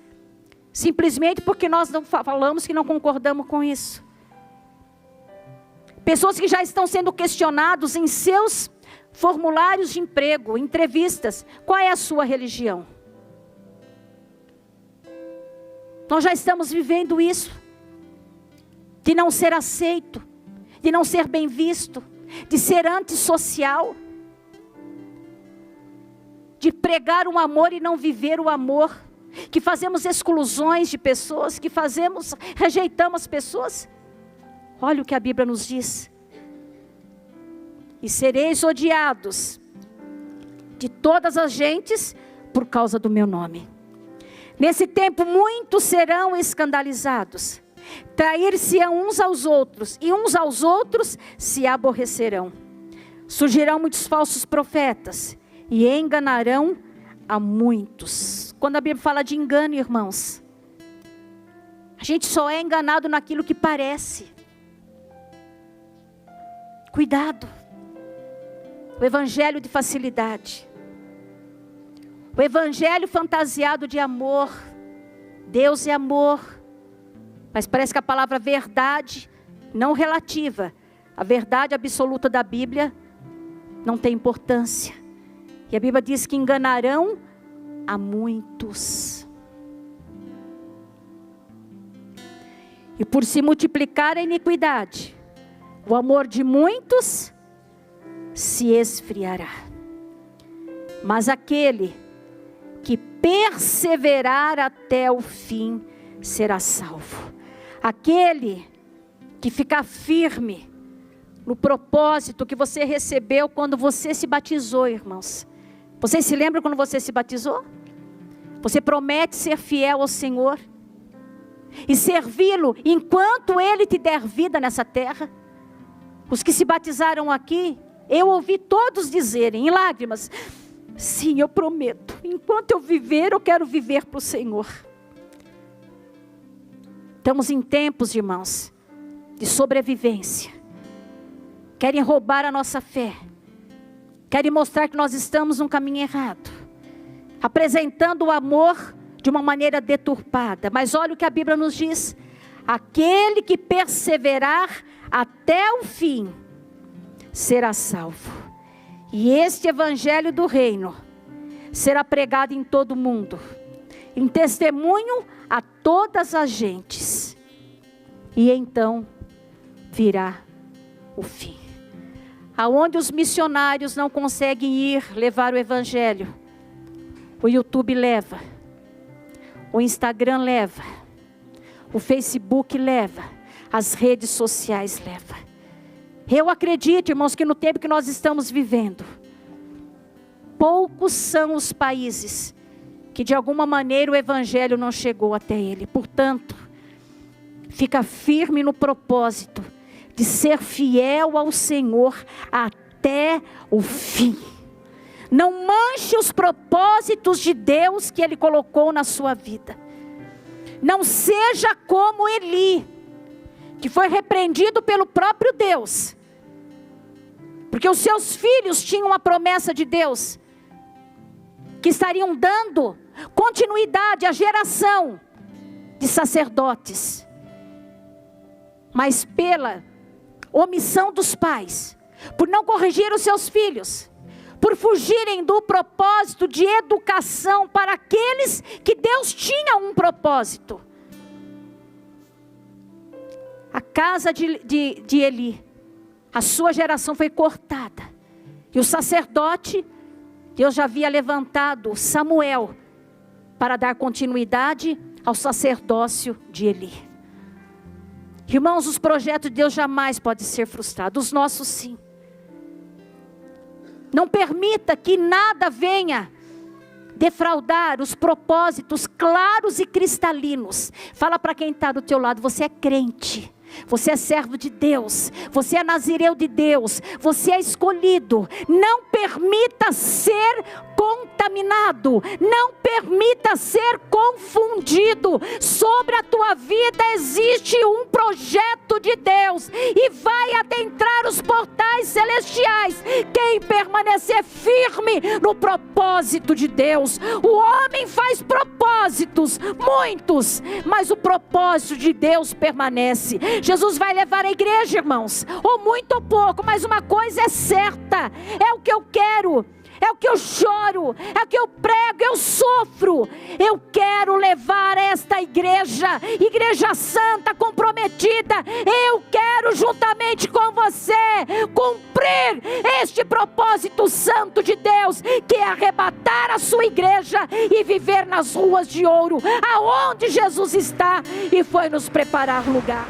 simplesmente porque nós não falamos que não concordamos com isso. Pessoas que já estão sendo questionados em seus formulários de emprego, entrevistas. Qual é a sua religião? Nós já estamos vivendo isso, de não ser aceito, de não ser bem visto, de ser antissocial, de pregar um amor e não viver o amor, que fazemos exclusões de pessoas, que rejeitamos pessoas. Olha o que a Bíblia nos diz: e sereis odiados de todas as gentes por causa do meu nome. Nesse tempo muitos serão escandalizados, trair-se-ão uns aos outros, e uns aos outros se aborrecerão. Surgirão muitos falsos profetas, e enganarão a muitos. Quando a Bíblia fala de engano, irmãos, a gente só é enganado naquilo que parece. Cuidado. O evangelho de facilidade, o evangelho fantasiado de amor. Deus é amor, mas parece que a palavra verdade, não relativa, a verdade absoluta da Bíblia, não tem importância. E a Bíblia diz que enganarão a muitos. E por se multiplicar a iniquidade, o amor de muitos se esfriará. Mas aquele que perseverar até o fim será salvo. Aquele que ficar firme no propósito que você recebeu quando você se batizou, irmãos. Vocês se lembram quando você se batizou? Você promete ser fiel ao Senhor e servi-lo enquanto Ele te der vida nessa terra. Os que se batizaram aqui, eu ouvi todos dizerem em lágrimas: sim, eu prometo, enquanto eu viver, eu quero viver para o Senhor. Estamos em tempos, irmãos, de sobrevivência. Querem roubar a nossa fé, querem mostrar que nós estamos num caminho errado, apresentando o amor de uma maneira deturpada. Mas olha o que a Bíblia nos diz: aquele que perseverar até o fim será salvo. E este evangelho do reino será pregado em todo o mundo, em testemunho a todas as gentes, e então virá o fim. Aonde os missionários não conseguem ir levar o evangelho, o YouTube leva, o Instagram leva, o Facebook leva, as redes sociais levam. Eu acredito, irmãos, que no tempo que nós estamos vivendo, poucos são os países que de alguma maneira o evangelho não chegou até ele. Portanto, fica firme no propósito de ser fiel ao Senhor até o fim. Não manche os propósitos de Deus que Ele colocou na sua vida. Não seja como Eli, que foi repreendido pelo próprio Deus, porque os seus filhos tinham a promessa de Deus, que estariam dando continuidade à geração de sacerdotes. Mas pela omissão dos pais, por não corrigir os seus filhos, por fugirem do propósito de educação para aqueles que Deus tinha um propósito, a casa de Eli, a sua geração foi cortada. E o sacerdote, Deus já havia levantado Samuel para dar continuidade ao sacerdócio de Eli. Irmãos, os projetos de Deus jamais podem ser frustrados, os nossos sim. Não permita que nada venha defraudar os propósitos claros e cristalinos. Fala para quem está do teu lado: você é crente, você é servo de Deus, você é nazireu de Deus, você é escolhido. Não permita ser contaminado, não permita ser confundido. Sobre a tua vida existe um projeto santo de Deus e vai adentrar os portais celestiais quem permanecer firme no propósito de Deus. O homem faz propósitos, muitos, mas o propósito de Deus permanece. Jesus vai levar a igreja, irmãos, ou muito ou pouco, mas uma coisa é certa, é o que eu quero, é o que eu choro, é o que eu prego, eu sofro. Eu quero levar esta igreja, igreja santa, comprometida. Eu quero juntamente com você cumprir este propósito santo de Deus, que é arrebatar a sua igreja e viver nas ruas de ouro, aonde Jesus está e foi nos preparar lugar.